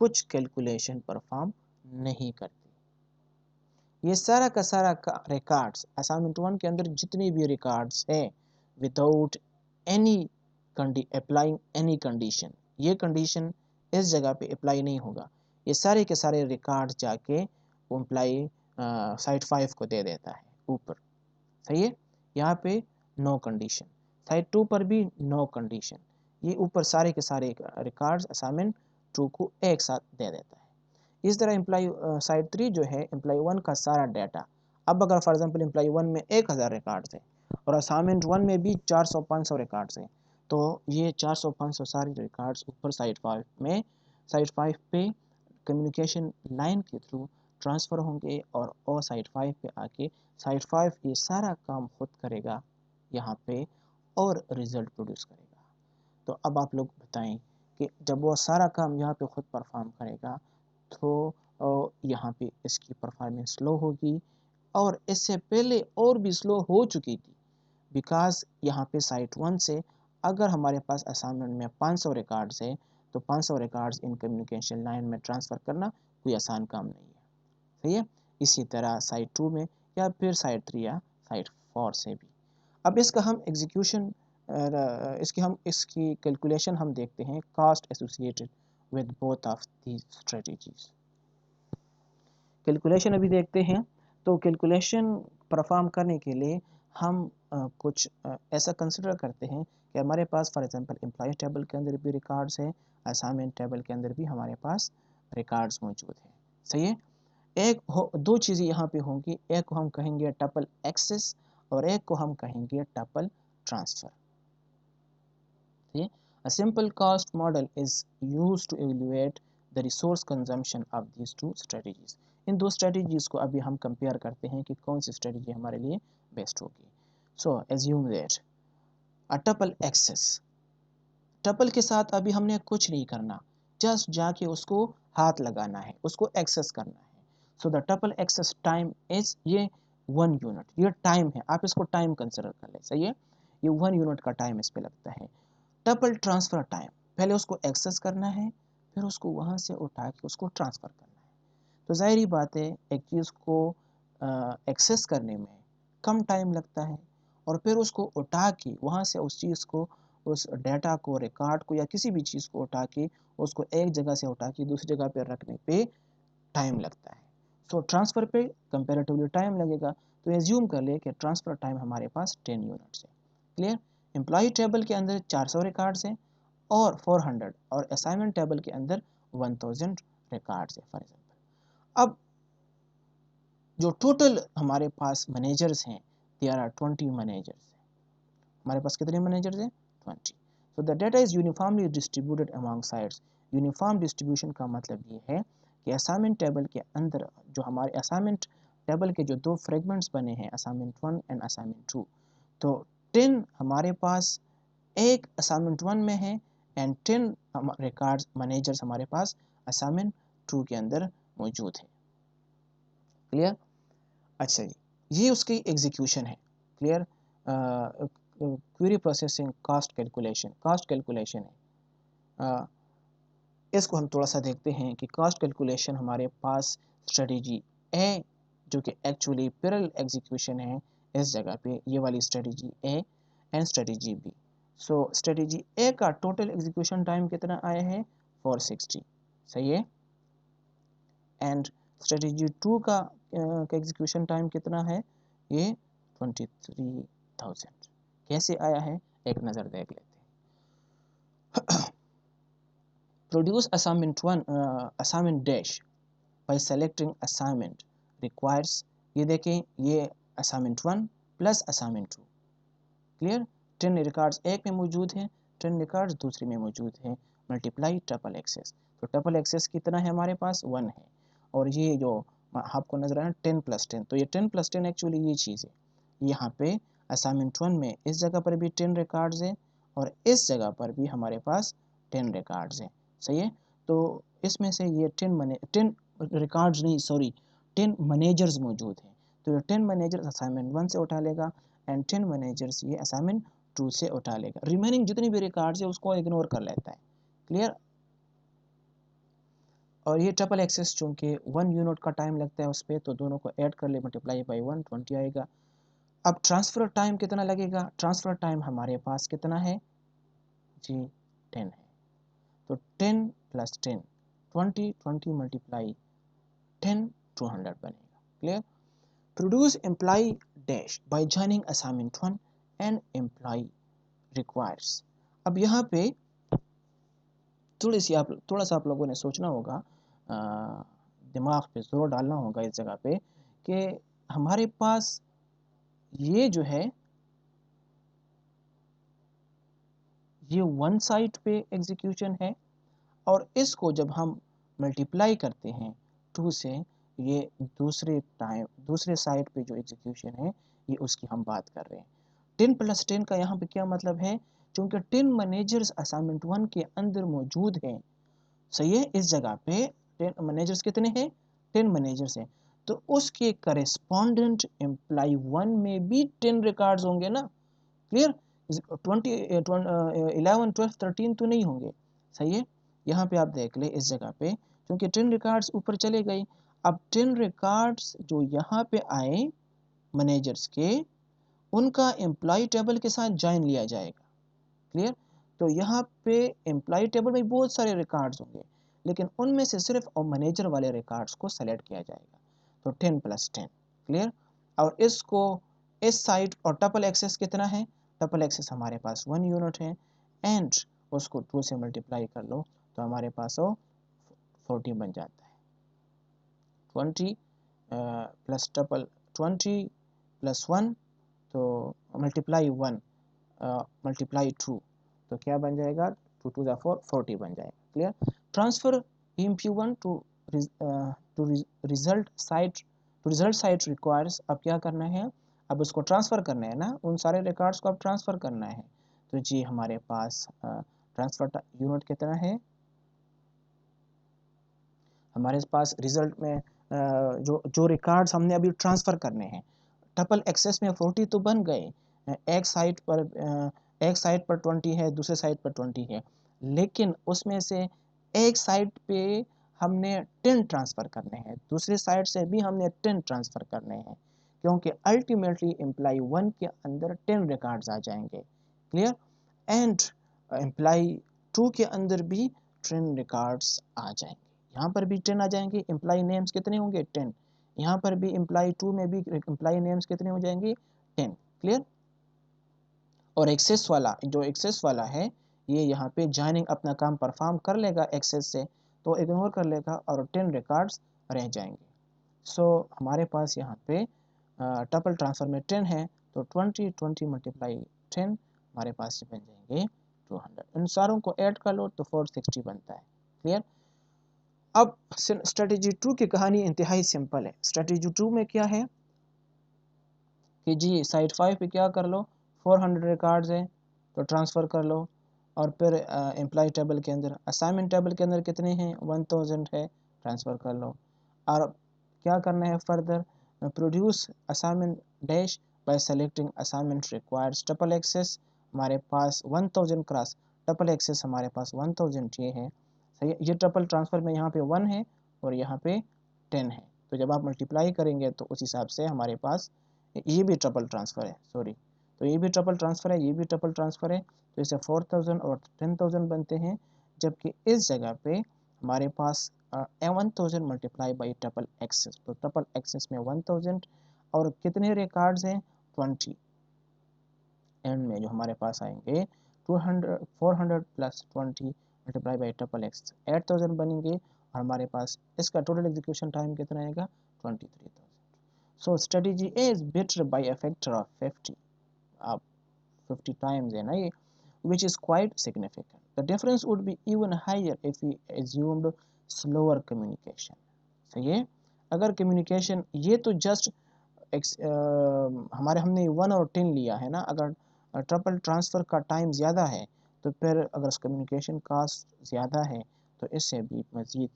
[SPEAKER 1] कुछ कैलकुलेशन परफॉर्म नहीं करती। ये सारा का सारा रिकॉर्ड्स असाइनमेंट 1 के अंदर जितने भी रिकॉर्ड्स हैं, without any applying any condition, ये कंडीशन इस जगह पे अप्लाई नहीं होगा, ये सारे के सारे रिकॉर्ड्स जाके एम्प्लॉय साइट 5 को दे देता है ऊपर, सही है। यहाँ पे नो कंडीशन, साइड 2 पर भी नो कंडीशन, ये ऊपर सारे के सारे रिकॉर्ड्स असाइनमेंट 2 को एक साथ दे देता है। इस तरह एम्प्लॉय साइड 3 जो है एम्प्लॉय 1 का सारा डाटा, अब अगर फॉर एग्जांपल एम्प्लॉय 1 में 1000 रिकॉर्ड्स है और असाइनमेंट 1 में भी 400-500 रिकॉर्ड्स हैं, तो ये 400-500 सारे रिकॉर्ड्स ऊपर साइड 5 में, साइड 5 पे कम्युनिकेशन लाइन के थ्रू ट्रांसफ़र होंगे, और ओ साइड 5 पे आके साइड 5 ये सारा काम खुद करेगा यहाँ पे, और रिजल्ट प्रोड्यूस करेगा। तो अब आप लोग बताएं कि जब वो सारा काम यहाँ पे खुद परफॉर्म करेगा, तो यहाँ पे इसकी परफॉर्मेंस स्लो होगी, और इससे पहले और भी स्लो हो चुकी थी, बिकॉज यहाँ पे साइट 1 से अगर हमारे पास असाइनमेंट में 500 रिकॉर्ड्स है, तो 500 रिकॉर्ड्स इन कम्युनिकेशन लाइन में ट्रांसफ़र करना कोई आसान काम नहीं है, सही है। इसी तरह साइट 2 में, या फिर साइट 3 या साइट 4 से भी। अब इसका हम एग्जीक्यूशन, इसकी कैलकुलेशन हम देखते हैं, cost associated with both of these strategies. Calculation अभी देखते हैं। तो कैलकुलेशन परफॉर्म करने के लिए हम कुछ ऐसा कंसिडर करते हैं कि हमारे पास फॉर एग्जांपल एम्प्लॉय टेबल के अंदर भी रिकॉर्ड्स है, असाइनमेंट टेबल के अंदर भी हमारे पास रिकॉर्ड्स मौजूद है, सही है। दो चीज़ें यहाँ पे होंगी, एक को हम कहेंगे टपल एक्सेस, और एक को हम कहेंगे tuple transfer. A simple cost model is used to evaluate the resource consumption of these two strategies. इन दो स्ट्रेटजीज को अभी हम कंपेयर करते हैं कि कौन सी स्ट्रेटजी हमारे लिए बेस्ट होगी। So assume that a tuple access, tuple के साथ अभी हमने कुछ नहीं करना, जस्ट जाके उसको हाथ लगाना है, उसको एक्सेस करना है। So the tuple access time is ये 1 यूनिट, ये टाइम है, आप इसको टाइम कंसिडर कर लें, सही है। ये 1 यूनिट का टाइम इस पे लगता है। टपल ट्रांसफ़र टाइम, पहले उसको एक्सेस करना है, फिर उसको वहाँ से उठा के उसको ट्रांसफ़र करना है। तो ज़ाहिर बात है एक चीज़ को एक्सेस करने में कम टाइम लगता है, और फिर उसको उठा के वहाँ से उस चीज़ को, उस डाटा को, रिकॉर्ड को, या किसी भी चीज़ को उठा के उसको एक जगह से उठा के दूसरी जगह पर रखने पे टाइम लगता है। सो ट्रांसफ़र पे कंपैरेटिवली टाइम लगेगा। तो एज्यूम कर ले कि ट्रांसफ़र टाइम हमारे पास 10 यूनिट्स है। क्लियर? एम्प्लॉय टेबल के अंदर 400 रिकॉर्ड्स हैं और 400, और असाइनमेंट टेबल के अंदर 1000 रिकॉर्ड्स है फॉर एग्जांपल। अब जो टोटल हमारे पास मैनेजर्स हैं, देयर आर 20 मैनेजर्स। हमारे पास कितने मैनेजर्स हैं? 20। So the data is uniformly distributed among sites. Uniform distribution का मतलब ये है कि असाइनमेंट टेबल के अंदर जो हमारे असाइनमेंट टेबल के जो दो फ्रेगमेंट्स बने हैं, असाइनमेंट 1 एंड असाइनमेंट 2, तो 10 हमारे पास एक असाइनमेंट 1 में है, एंड 10 रिकॉर्ड्स मैनेजर्स हमारे पास असाइनमेंट 2 के अंदर मौजूद है। क्लियर? अच्छा जी, ये उसकी एग्जीक्यूशन है। Clear? Query processing, cost calculation है। इसको हम थोड़ा सा देखते हैं कि कॉस्ट कैलकुलेशन हमारे पास स्ट्रेटेजी ए जो कि एक्चुअली पैरेलल एग्जीक्यूशन है इस जगह पे, ये वाली strategy A and strategy B. So strategy A का टोटल एग्जीक्यूशन टाइम कितना आया है 460, सही है। एंड स्ट्रेटेजी 2 का एग्जीक्यूशन टाइम कितना है, ये 23,000। कैसे आया है एक नज़र देख लेते हैं। Produce assignment 1 assignment dash by selecting assignment requires, ये देखें ये assignment 1 plus assignment 2, clear. 10 records एक में मौजूद हैं, 10 रिकॉर्ड्स दूसरे में मौजूद हैं, मल्टीप्लाई टपल एक्सेस। तो टपल एक्सेस कितना है हमारे पास 1 है, और ये जो आपको नजर आ रहा है 10 प्लस 10, तो ये 10 प्लस 10 एक्चुअली ये चीज़ है। यहाँ पे असाइनमेंट 1 में इस जगह पर भी 10 रिकॉर्ड्स हैं और इस जगह पर भी हमारे पास 10 रिकॉर्ड्स हैं, सही है। तो इसमें से ये 10 रिकॉर्ड्स नहीं, सॉरी 10 मैनेजर्स मौजूद हैं। तो ये 10 मैनेजर्स असाइनमेंट 1 से उठा लेगा एंड 10 मैनेजर्स ये असाइनमेंट 2 से उठा लेगा। रिमेनिंग जितनी भी रिकॉर्ड्स है उसको इग्नोर कर लेता है, क्लियर। और ये ट्रिपल एक्सेस चूंकि 1 यूनिट का टाइम लगता है उस पर, तो दोनों को ऐड कर ले, मल्टीप्लाई बाई 1 20 आएगा। अब ट्रांसफ़र टाइम कितना लगेगा, ट्रांसफ़र टाइम हमारे पास कितना है जी 10 है। तो 10 प्लस 10 20 20 मल्टीप्लाई 10 200 बनेगा, clear. Produce employee dash by joining assignment 1 and employee requires. अब यहाँ पे थोड़ा सा आप लोगों ने सोचना होगा, दिमाग पे जोर डालना होगा इस जगह पे कि हमारे पास ये जो है ये वन साइड पे एग्जीक्यूशन है, और इसको जब हम मल्टीप्लाई करते हैं 2 से, ये दूसरे साइड पे जो एग्जीक्यूशन है ये उसकी हम बात कर रहे हैं। 10 प्लस 10 का यहाँ पे क्या मतलब है, क्योंकि 10 मैनेजर्स असाइनमेंट 1 के अंदर मौजूद हैं, सही है। इस जगह पे 10 मैनेजर्स कितने हैं, 10 मैनेजर्स हैं, तो उसके करेस्पॉन्डेंट एम्प्लॉय 1 में भी 10 रिकॉर्ड्स होंगे ना, क्लियर। 11 12 13 तो नहीं होंगे, सही है। यहाँ पे आप देख ले इस जगह पे, क्योंकि 10 रिकॉर्ड्स ऊपर चले गए, अब 10 रिकॉर्ड्स जो यहाँ पे आए मैनेजर्स के, उनका एम्प्लॉय टेबल के साथ ज्वाइन लिया जाएगा, क्लियर। तो यहाँ पे एम्प्लॉय टेबल में बहुत सारे रिकॉर्ड्स होंगे, लेकिन उनमें से सिर्फ और मैनेजर वाले रिकॉर्ड्स को सेलेक्ट किया जाएगा। तो 10 प्लस 10, क्लियर। और इसको इस साइड और टपल एक्सेस कितना है, टपल एक्सेस हमारे पास 1 यूनिट है, एंड उसको 2 से मल्टीप्लाई कर लो तो हमारे पास वो 40 बन जाता है। 20 प्लस टपल 20 प्लस 1, तो मल्टीप्लाई 1 मल्टीप्लाई 2, तो क्या बन जाएगा 2 2 4 40 बन जाएगा, clear. Transfer EMP1 to result site requires, अब क्या करना है, अब उसको ट्रांसफ़र करना है ना, उन सारे रिकॉर्ड्स को अब ट्रांसफ़र करना है। तो जी हमारे पास ट्रांसफ़र यूनिट कितना है, हमारे पास रिजल्ट में जो रिकॉर्ड्स हमने अभी ट्रांसफ़र करने हैं, टपल एक्सेस में 40 तो बन गए, एक साइट पर 20 है, दूसरे साइट पर 20 है, लेकिन उसमें से एक साइट पे हमने 10 ट्रांसफ़र करने हैं, दूसरे साइट से भी हमने 10 ट्रांसफ़र करने हैं, क्योंकि अल्टीमेटली एम्प्लॉय 1 के अंदर 10 रिकॉर्ड्स आ जाएंगे, क्लियर। एंड एम्प्लॉय 2 के अंदर भी 10 रिकॉर्ड्स आ जाएंगे, यहाँ पर भी 10 आ जाएंगे। एम्प्लॉय नेम्स कितने होंगे 10, यहाँ पर भी एम्प्लॉय 2 में भी एम्प्लॉय नेम्स कितने हो जाएंगे 10, क्लियर। और एक्सेस वाला है ये यहाँ पे जॉइनिंग अपना काम परफॉर्म कर लेगा एक्सेस से, तो इग्नोर कर लेगा और 10 रिकॉर्ड्स रह जाएंगे। सो हमारे पास यहाँ पे टपल ट्रांसफर में 10 है, तो 20 20 मल्टीप्लाई 10 हमारे पास ये बन जाएंगे 200। इन सारों को ऐड कर लो तो 460 बनता है, क्लियर। अब स्ट्रेटेजी 2 की कहानी इंतहाई सिंपल है। स्ट्रेटेजी 2 में क्या है कि जी साइड 5 पे क्या कर लो, 400 रिकॉर्ड्स है तो ट्रांसफ़र कर लो, और फिर एम्प्लॉय टेबल के अंदर, असाइनमेंट टेबल के अंदर कितने हैं 1000 है, ट्रांसफ़र कर लो। और क्या करना है further, produce assignment dash by selecting assignment requires triple access, हमारे पास 1000 क्रॉस ट्रिपल एक्सेस हमारे पास 1000 ये है, सही है। ये ट्रिपल ट्रांसफ़र में यहाँ पे 1 है और यहाँ पे 10 है, तो जब आप मल्टीप्लाई करेंगे तो उस हिसाब से हमारे पास ये भी ट्रिपल ट्रांसफ़र है, सॉरी, तो ये भी ट्रिपल ट्रांसफ़र है, ये भी ट्रिपल ट्रांसफ़र है, तो इससे 4000 और 10000 बनते हैं, जबकि इस जगह पे हमारे पास 1000 मल्टीप्लाई बाई ट्रिपल एक्सेस, तो ट्रिपल एक्सेस में 1000 और कितने रिकॉर्ड्स हैं 20, एंड में जो हमारे पास आएंगे 400 plus 20 multiply by triple x 8000 बनेंगे, और हमारे पास इसका टोटल एग्जीक्यूशन टाइम कितना आएगा 23000। So strategy A is better by a factor of 50, आप 50 टाइम्स है ना ये, which is quite significant. The difference would be even higher if we assumed slower communication. सही है, अगर कम्युनिकेशन ये तो जस्ट हमारे हमने 1 और 10 लिया है ना, अगर ट्रिपल ट्रांसफ़र का टाइम ज़्यादा है तो फिर अगर कम्युनिकेशन कास्ट ज़्यादा है तो इससे भी मज़ीद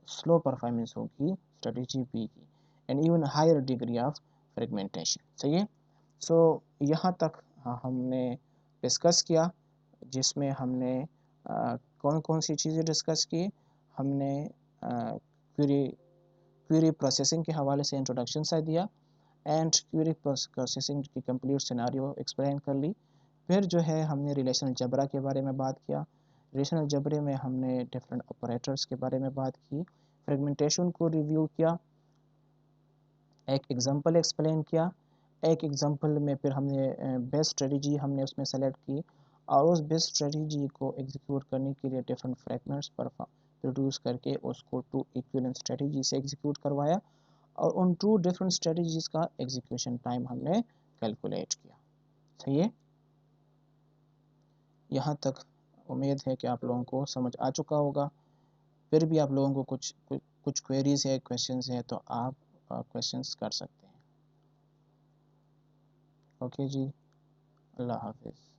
[SPEAKER 1] स्लो परफॉर्मेंस होगी स्ट्रेटजी बी की, and even higher degree of fragmentation. सही है, सो यहाँ तक हमने डिस्कस किया, जिसमें हमने कौन कौन सी चीज़ें डिस्कस की। हमने क्वेरी प्रोसेसिंग के हवाले से इंट्रोडक्शन सा दिया, एंड क्वेरी प्रोसेसिंग की कंप्लीट सिनारियो एक्सप्लेन कर ली। फिर जो है हमने रिलेशनल जबरा के बारे में बात किया, रिलेशनल जबरे में हमने डिफरेंट ऑपरेटर्स के बारे में बात की, फ्रेगमेंटेशन को रिव्यू किया, एक एग्जांपल एक्सप्लेन किया, एक एग्जांपल में फिर हमने बेस्ट स्ट्रेटजी हमने उसमें सेलेक्ट की, और उस बेस्ट स्ट्रेटजी को एग्जीक्यूट करने के लिए डिफरेंट फ्रेगमेंट्स पर प्रोड्यूस करके उसको 2 इक्विवेलेंट स्ट्रेटजी से एग्जीक्यूट करवाया, और उन 2 डिफरेंट स्ट्रेटजीज का एग्जीक्यूशन टाइम हमने कैलकुलेट किया। सही है, यहाँ तक उम्मीद है कि आप लोगों को समझ आ चुका होगा। फिर भी आप लोगों को कुछ क्वेरीज है, क्वेश्चंस है, तो आप क्वेश्चंस कर सकते हैं। ओके जी, अल्लाह हाफिज़।